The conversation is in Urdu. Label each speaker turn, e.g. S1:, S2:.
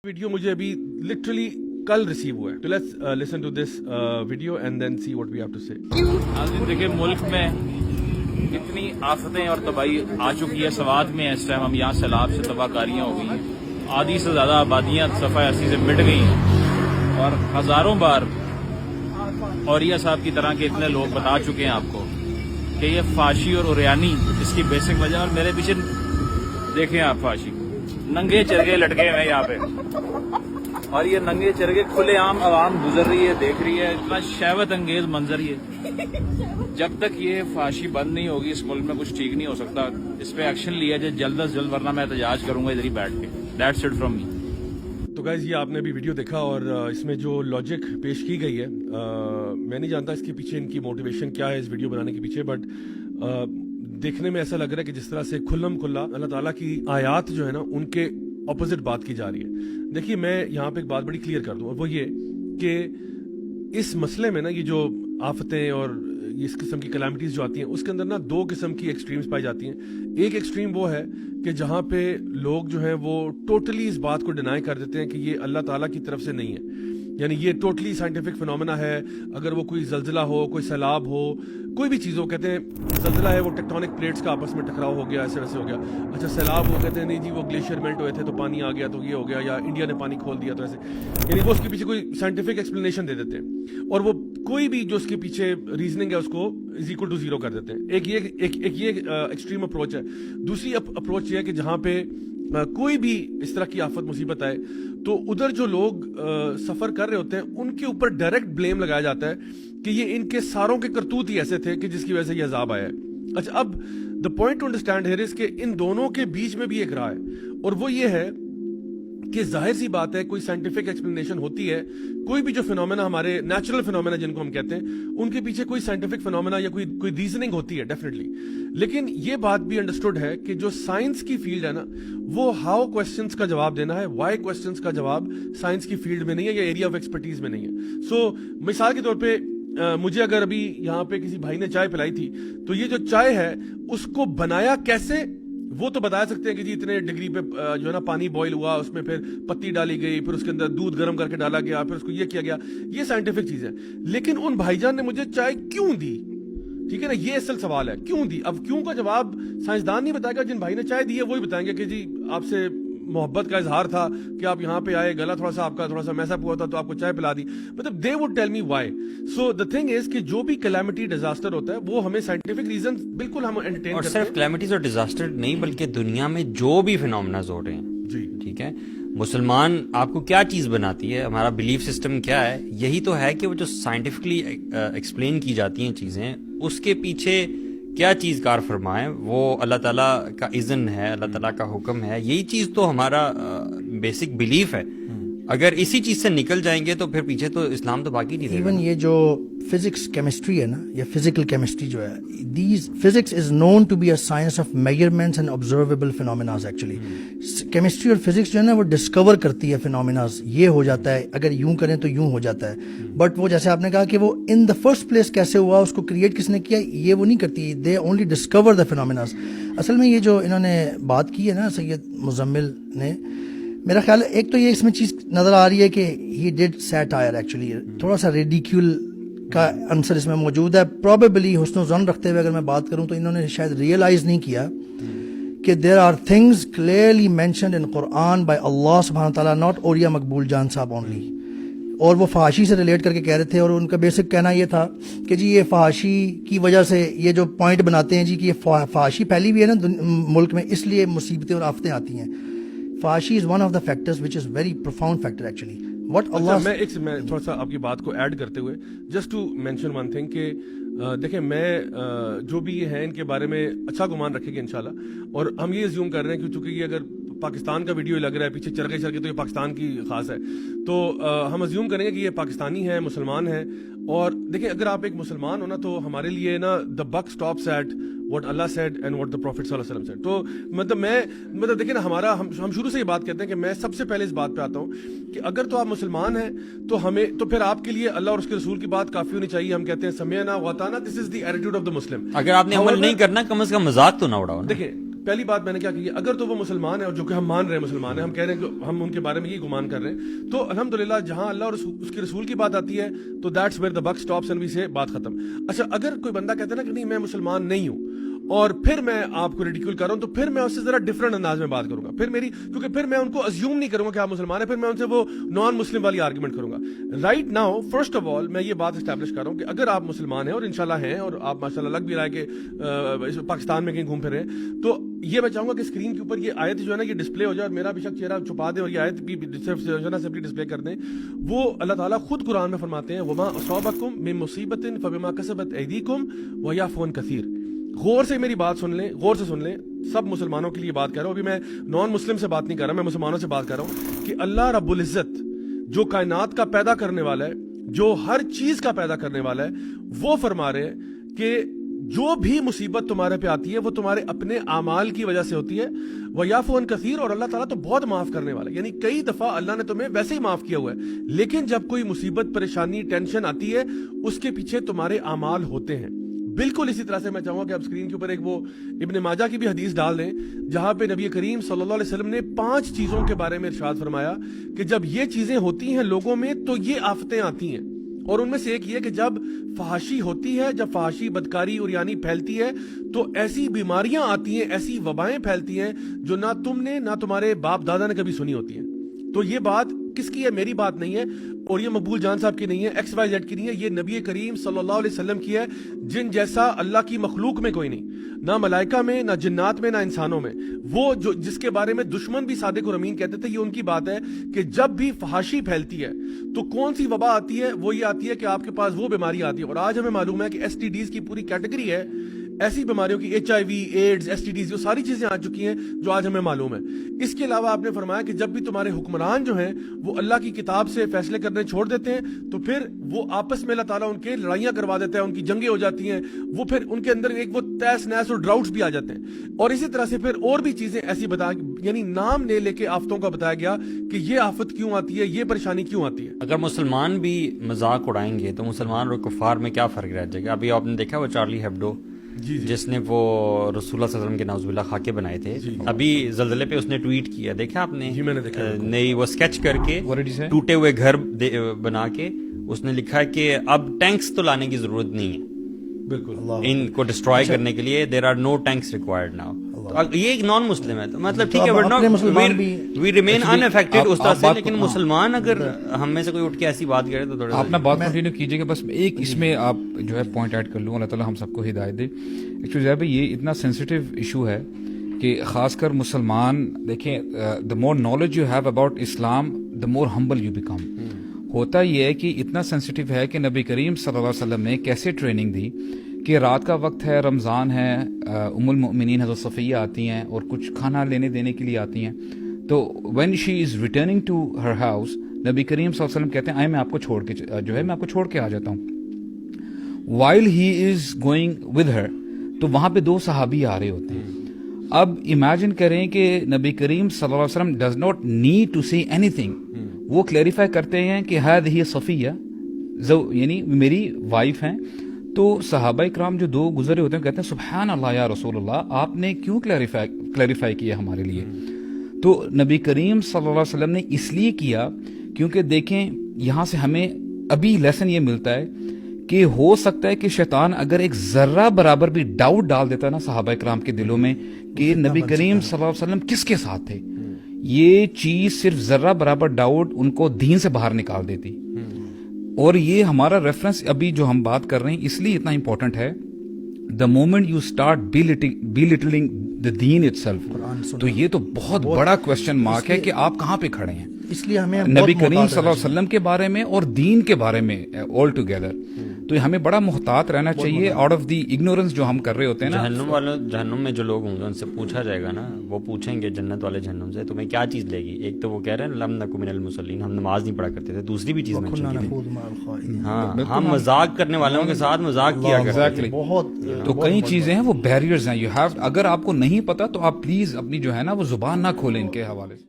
S1: ویڈیو مجھے ابھی لٹرلی کل ریسیو ہوا ہے. تو let's listen to this video and then see what we have to say.
S2: دیکھیں ملک میں اتنی آفتیں اور تباہی آ چکی ہے. سوات میں اس ٹائم ہم یہاں سیلاب سے تباہ کاریاں ہو گئی ہیں. آدھی سے زیادہ آبادیاں صفحہ اسی سے مٹ گئی ہیں اور ہزاروں بار اوریہ صاحب کی طرح کے اتنے لوگ بتا چکے ہیں آپ کو کہ یہ فحاشی اور اوریانی اس کی بیسک وجہ. اور میرے پیچھے دیکھیں آپ فحاشی ننگے چرگے لٹکے ہوئے یہاں پہ اور یہ ننگے چرگے کھلے عام عوام گزر رہی ہے دیکھ رہی ہے. اتنا شہوت انگیز منظر یہ. جب تک یہ فحاشی بند نہیں ہوگی اس ملک میں کچھ ٹھیک نہیں ہو سکتا. اس پہ ایکشن لیا جائے جلد از جلد ورنہ میں احتجاج کروں گا ادھر ہی بیٹھ کے. That's it from me.
S1: تو گائز یہ آپ نے بھی ویڈیو دیکھا اور اس میں جو لاجک پیش کی گئی ہے میں نہیں جانتا اس کے پیچھے ان کی موٹیویشن کیا ہے اس ویڈیو بنانے کے پیچھے. بٹ دیکھنے میں ایسا لگ رہا ہے کہ جس طرح سے کھلم کھلا اللہ تعالیٰ کی آیات جو ہے نا ان کے اپوزٹ بات کی جا رہی ہے. دیکھیے میں یہاں پہ ایک بات بڑی کلیئر کر دوں اور وہ یہ کہ اس مسئلے میں نا یہ جو آفتیں اور اس قسم کی کلیمٹیز جو آتی ہیں اس کے اندر نا دو قسم کی ایکسٹریمز پائی جاتی ہیں. ایک ایکسٹریم وہ ہے کہ جہاں پہ لوگ جو ہیں وہ ٹوٹلی اس بات کو ڈینائی کر دیتے ہیں کہ یہ اللہ تعالیٰ کی طرف سے نہیں ہے. یعنی یہ ٹوٹلی سائنٹیفک فنومینا ہے. اگر وہ کوئی زلزلہ ہو کوئی سیلاب ہو کوئی بھی چیز ہو کہتے ہیں زلزلہ ہے وہ ٹیکٹونک پلیٹس کا آپس میں ٹکراؤ ہو گیا ایسے ویسے ہو گیا. اچھا سیلاب ہو کہتے ہیں نہیں جی وہ گلیشیئر میلٹ ہوئے تھے تو پانی آ گیا تو یہ ہو گیا یا انڈیا نے پانی کھول دیا تو ایسے. یعنی وہ اس کے پیچھے کوئی سائنٹیفک ایکسپلینیشن دے دیتے ہیں اور وہ کوئی بھی جو اس کے پیچھے ریزننگ ہے اس کو از اکول ٹو زیرو کر دیتے ہیں. ایک یہ ایکسٹریم اپروچ ہے. دوسری اپروچ یہ ہے کہ جہاں پہ کوئی بھی اس طرح کی آفت مصیبت آئے تو ادھر جو لوگ سفر کر رہے ہوتے ہیں ان کے اوپر ڈائریکٹ بلیم لگایا جاتا ہے کہ یہ ان کے ساروں کے کرتوت ہی ایسے تھے کہ جس کی وجہ سے یہ عذاب آیا ہے. اچھا اب the point to understand here is کہ ان دونوں کے بیچ میں بھی ایک راہ ہے اور وہ یہ ہے کہ ظاہر سی بات ہے کوئی سائنٹیفک ایکسپلینیشن ہوتی ہے. کوئی بھی جو فنومینا ہمارے نیچرل فنومینا جن کو ہم کہتے ہیں ان کے پیچھے کوئی سائنٹیفک فنومینا یا کوئی ریزننگ ہوتی ہے ڈیفینیٹلی. لیکن یہ بات بھی انڈرسٹوڈ ہے کہ جو سائنس کی فیلڈ ہے نا وہ ہاؤ کوسچنس کا جواب دینا ہے. وائی کوسچنس کا جواب سائنس کی فیلڈ میں نہیں ہے یا ایریا آف ایکسپرٹیز میں نہیں ہے. سو مثال کے طور پہ مجھے اگر ابھی یہاں پہ کسی بھائی نے چائے پلائی تھی تو یہ جو چائے ہے اس کو بنایا کیسے وہ تو بتا سکتے ہیں کہ جی اتنے ڈگری پہ جو ہے نا پانی بوائل ہوا اس میں پھر پتی ڈالی گئی پھر اس کے اندر دودھ گرم کر کے ڈالا گیا پھر اس کو یہ کیا گیا. یہ سائنٹیفک چیز ہے. لیکن ان بھائی جان نے مجھے چائے کیوں دی ٹھیک ہے نا یہ اصل سوال ہے کیوں دی. اب کیوں کا جواب سائنسدان نہیں بتائے گا. جن بھائی نے چائے دی ہے وہی بتائیں گے کہ جی آپ سے محبت کا اظہار تھا کہ آپ یہاں پہ آئے گلا تھوڑا سا آپ کا تھوڑا سا میس اپ ہوا تھا تو آپ کو چائے پلا دی. مطلب they would tell me why. So the thing is کہ جو بھی کلیمٹی ڈیزاسٹر ہوتا ہے وہ ہمیں سائنٹیفک ریزن بالکل ہم انٹرٹین کرتے ہیں.
S3: اور صرف کلیمٹیز اور ڈیزاسٹر نہیں بلکہ دنیا میں جو بھی فینومیناز ہو رہے ہیں
S1: جی
S3: ٹھیک ہے مسلمان آپ کو کیا چیز بناتی ہے ہمارا بلیف سسٹم کیا ہے یہی تو ہے کہ وہ جو سائنٹیفکلی ایکسپلین کی جاتی ہیں چیزیں اس کے پیچھے کیا چیز کار فرمائے وہ اللہ تعالیٰ کا اذن ہے اللہ تعالیٰ کا حکم ہے. یہی چیز تو ہمارا بیسک بلیف ہے. اگر اسی چیز سے نکل جائیں گے تو پھر پیچھے تو اسلام تو باقی نہیں.
S4: ایون یہ جو فزکس کیمسٹری ہے نا یا فزیکل کیمسٹری جو ہے these physics is known to be a science of measurements and observable phenomenas. Actually chemistry اور فزکس جو ہے نا وہ ڈسکور کرتی ہے فینومیناز. یہ ہو جاتا ہے اگر یوں کریں تو یوں ہو جاتا ہے. بٹ وہ جیسے آپ نے کہا کہ وہ ان دا فرسٹ پلیس کیسے ہوا اس کو کریٹ کس نے کیا یہ وہ نہیں کرتی. They only discover the فینومیناز. اصل میں یہ جو انہوں نے بات کی ہے نا سید مزمل نے میرا خیال ہے ایک تو یہ اس میں چیز نظر آ رہی ہے کہ ہی ڈیڈ سیٹائر. ایکچولی تھوڑا سا ریڈیکیول کا عنصر اس میں موجود ہے. پروبیبلی حسن و ظن رکھتے ہوئے اگر میں بات کروں تو انہوں نے شاید ریئلائز نہیں کیا کہ there are things clearly mentioned in Quran by Allah سبحانہ تعالیٰ ناٹ اوریا مقبول جان صاحب اونلی. اور وہ فحاشی سے ریلیٹ کر کے کہہ رہے تھے اور ان کا بیسک کہنا یہ تھا کہ جی یہ فحاشی کی وجہ سے یہ جو پوائنٹ بناتے ہیں جی کہ یہ فحاشی پھیلی بھی ہے نا ملک میں اس لیے مصیبتیں اور آفتیں آتی ہیں. فحاشی is one of the factors which is very profound factor actually. What Allah
S1: میں تھوڑا سا آپ کی بات کو ایڈ کرتے ہوئے just to mention one thing کہ دیکھیں میں جو بھی یہ ہیں ان کے بارے میں اچھا گمان رکھیں گے انشاءاللہ. اور ہم یہ زیوم کر رہے ہیں کہ چونکہ یہ اگر پاکستان کا ویڈیو لگ رہا ہے پیچھے چرگے تو یہ پاکستان کی خاص ہے تو ہم ازیوم کریں گے کہ یہ پاکستانی ہے مسلمان ہے. اور دیکھیں اگر آپ ایک مسلمان ہو نا تو ہمارے لیے نا the book stops at what Allah said and what the prophet صلی اللہ علیہ وسلم سیڈ. تو مطلب دیکھیں نا ہمارا ہم شروع سے یہ بات کہتے ہیں کہ میں سب سے پہلے اس بات پہ آتا ہوں کہ اگر تو آپ مسلمان ہیں تو پھر آپ کے لیے اللہ اور اس کے رسول کی بات کافی ہونی چاہیے. ہم کہتے ہیں سمعنا واطعنا. دس از دی ایٹیٹیوڈ آف دا مسلم.
S3: اگر آپ نے عمل نہیں کرنا کم از کم مذاق تو نہ اڑاؤ.
S1: دیکھیں پہلی بات میں نے کیا کی ہے, اگر تو وہ مسلمان ہے اور جو کہ ہم مان رہے ہیں مسلمان ہیں, ہم کہہ رہے ہیں کہ ہم ان کے بارے میں یہ گمان کر رہے ہیں, تو الحمدللہ جہاں اللہ اور اس کے رسول کی بات آتی ہے تو that's where the book stops and we say بات ختم. اچھا اگر کوئی بندہ کہتا ہے نا کہ نہیں میں مسلمان نہیں ہوں اور پھر میں آپ کو ریڈیکول کر رہا ہوں, تو پھر میں اس سے ذرا ڈفرنٹ انداز میں بات کروں گا, کیونکہ پھر میں ان کو ازیوم نہیں کروں گا کہ آپ مسلمان ہیں, پھر میں ان سے وہ نان مسلم والی آرگومنٹ کروں گا. Right now first of all میں یہ بات اسٹیبلش کر رہا ہوں کہ اگر آپ مسلمان ہیں اور انشاءاللہ ہیں اور آپ ماشاءاللہ لگ بھی رہا ہے کہ پاکستان میں کہیں گھوم پھر رہے ہیں, تو یہ میں چاہوں گا کہ اسکرین کے اوپر یہ آیت جو ہے نا یہ ڈسپلے ہو جائے اور میرا بے شک چہرہ چھپا دیں اور یہ آیت بھی سمپلی ڈسپلے کر دیں. وہ اللہ تعالیٰ خود قرآن میں فرماتے ہیں وما اصابکم من مصیبت فبما کسبت ایدیکم ویعفو عن کثیر. غور سے میری بات سن لیں, غور سے سن لیں, سب مسلمانوں کے لیے بات کر رہا ہوں, ابھی میں نان مسلم سے بات نہیں کر رہا, میں مسلمانوں سے بات کر رہا ہوں کہ اللہ رب العزت جو کائنات کا پیدا کرنے والا ہے, جو ہر چیز کا پیدا کرنے والا ہے, وہ فرما رہے ہیں کہ جو بھی مصیبت تمہارے پہ آتی ہے وہ تمہارے اپنے اعمال کی وجہ سے ہوتی ہے. وَيَعْفُو عَنْ كَثِيرٌ, اور اللہ تعالیٰ تو بہت معاف کرنے والا ہے, یعنی کئی دفعہ اللہ نے تمہیں ویسے ہی معاف کیا ہوا ہے, لیکن جب کوئی مصیبت پریشانی ٹینشن آتی ہے اس کے پیچھے تمہارے اعمال ہوتے ہیں. بالکل اسی طرح سے میں چاہوں گا کہ آپ اسکرین کے اوپر ایک وہ ابن ماجہ کی بھی حدیث ڈال دیں جہاں پہ نبی کریم صلی اللہ علیہ وسلم نے 5 چیزوں کے بارے میں ارشاد فرمایا کہ جب یہ چیزیں ہوتی ہیں لوگوں میں تو یہ آفتیں آتی ہیں, اور ان میں سے ایک یہ کہ جب فحاشی ہوتی ہے, جب فحاشی بدکاری عریانی پھیلتی ہے تو ایسی بیماریاں آتی ہیں, ایسی وبائیں پھیلتی ہیں جو نہ تم نے نہ تمہارے باپ دادا نے کبھی سنی ہوتی ہیں. تو یہ بات کس کی ہے؟ میری بات نہیں ہے اور یہ مقبول جان صاحب کی نہیں ہے, ایکس وائی زیڈ کی نہیں ہے, یہ نبی کریم صلی اللہ علیہ وسلم کی ہے, جن جیسا اللہ کی مخلوق میں کوئی نہیں, نہ ملائکہ میں, نہ جنات میں, نہ انسانوں میں. وہ جو جس کے بارے میں دشمن بھی صادق اور امین کہتے تھے, یہ ان کی بات ہے کہ جب بھی فحاشی پھیلتی ہے تو کون سی وبا آتی ہے؟ وہ یہ آتی ہے کہ آپ کے پاس وہ بیماری آتی ہے, اور آج ہمیں معلوم ہے کہ ایس ٹی ڈیز کی پوری کیٹیگری ہے ایسی بیماریوں کی, H I V, AIDS, S T Ds, جو ساری چیزیں آ چکی ہیں جو آج ہمیں معلوم ہے. اس کے علاوہ آپ نے فرمایا کہ جب بھی تمہارے حکمران جو ہیں وہ اللہ کی کتاب سے فیصلے کرنے چھوڑ دیتے ہیں تو پھر وہ آپس میں اللہ تعالیٰ ان کے لڑائیاں کروا دیتا ہے, ان کی جنگیں ہو جاتی ہیں, وہ پھر ان کے اندر ایک وہ تیس نیس اور ڈراؤٹس بھی آ جاتے ہیں. اور اسی طرح سے پھر اور بھی چیزیں ایسی یعنی نام لے کے آفتوں کا بتایا گیا کہ یہ آفت کیوں آتی ہے, یہ پریشانی کیوں آتی ہے.
S3: اگر مسلمان بھی مذاق اڑائیں گے تو مسلمان اور کفار میں کیا فرق رہ جائے گا؟ ابھی آپ نے دیکھا وہ چارلی ہیبڈو جس نے وہ رسول اللہ صلی اللہ علیہ وسلم کے نعوذ باللہ خاکے بنائے تھے, ابھی زلزلے پہ اس نے ٹویٹ کیا, دیکھا آپ نے؟
S1: جی میں نے دیکھا.
S3: نہیں, وہ اسکیچ کر کے ٹوٹے ہوئے گھر بنا کے اس نے لکھا ہے کہ اب ٹینکس تو لانے کی ضرورت نہیں ہے
S1: بالکل
S3: ان کو ڈسٹروائے کرنے کے لیے, there are no tanks required now. یہ ایک نان مسلم ہے تو مطلب ٹھیک ہے, وی ریمین ان افیکٹڈ اس طرح سے, لیکن مسلمان اگر ہم میں سے کوئی اٹھ کے ایسی بات کرے تو تھوڑا
S5: آپ نا بات کنٹینیو کیجیے گا. بس ایک اس میں آپ جو ہے پوائنٹ ایڈ کر لوں, اللہ تعالیٰ ہم سب کو ہدایت دے. ایکچولی زیادہ یہ اتنا سینسیٹیو ایشو ہے کہ خاص کر مسلمان دیکھیں, the more knowledge you have about Islam the more humble you become. ہوتا یہ ہے کہ اتنا سینسیٹیو ہے کہ نبی کریم صلی اللہ علیہ وسلم نے کیسے ٹریننگ دی کہ رات کا وقت ہے, رمضان ہے, ام المؤمنین حضرت صفیہ آتی ہیں اور کچھ کھانا لینے دینے کے لیے آتی ہیں, تو when she is returning to her house نبی کریم صلی اللہ علیہ وسلم کہتے ہیں آئے میں آپ کو چھوڑ کے جو ہے میں آپ کو چھوڑ کے آ جاتا ہوں. While he is going with her, تو وہاں پہ 2 صحابی آ رہے ہوتے ہیں. اب امیجن کریں کہ نبی کریم صلی اللہ علیہ وسلم does not need to see anything, وہ کلیریفائی کرتے ہیں کہ ہذہ صفیہ, یعنی میری وائف ہیں. تو صحابہ کرام جو 2 گزرے ہوتے ہیں کہتے ہیں سبحان اللہ یا رسول اللہ, آپ نے کیوں کلیریفائی کیا ہمارے لیے؟ تو نبی کریم صلی اللہ علیہ وسلم نے اس لیے کیا کیونکہ دیکھیں یہاں سے ہمیں ابھی لیسن یہ ملتا ہے کہ ہو سکتا ہے کہ شیطان اگر ایک ذرہ برابر بھی ڈاؤٹ ڈال دیتا نا صحابہ کرام کے دلوں میں کہ نبی کریم صلی اللہ علیہ وسلم کس کے ساتھ تھے, یہ چیز صرف ذرہ برابر ڈاؤٹ ان کو دین سے باہر نکال دیتی. اور یہ ہمارا ریفرنس ابھی جو ہم بات کر رہے ہیں اس لیے اتنا امپورٹنٹ ہے, the moment you start belittling the دین اٹ سیلف, تو یہ تو بہت بڑا کوشچن مارک ہے کہ آپ کہاں پہ کھڑے ہیں.
S4: اس لیے ہمیں
S5: نبی کریم صلی اللہ علیہ وسلم کے بارے میں اور دین کے بارے میں آل ٹوگیدر, تو ہمیں بڑا محتاط رہنا چاہیے آؤٹ آف دی اگنورینس جو ہم کر رہے ہوتے ہیں نا.
S3: جہنم میں جو لوگ ہوں گے ان سے پوچھا جائے گا نا, وہ پوچھیں گے جنت والے جہنم سے تمہیں کیا چیز لے گی. ایک تو وہ کہہ رہے ہیں لم نکو من المصلین, ہم نماز نہیں پڑھا کرتے تھے. دوسری بھی چیز ہاں, ہم مذاق کرنے والوں کے ساتھ مذاق کیا کرتے تھے.
S5: تو کئی چیزیں ہیں وہ بیریئرز ہیں, یو ہیو, اگر آپ کو نہیں پتا تو آپ پلیز اپنی جو ہے نا وہ زبان نہ کھولیں ان کے حوالے سے.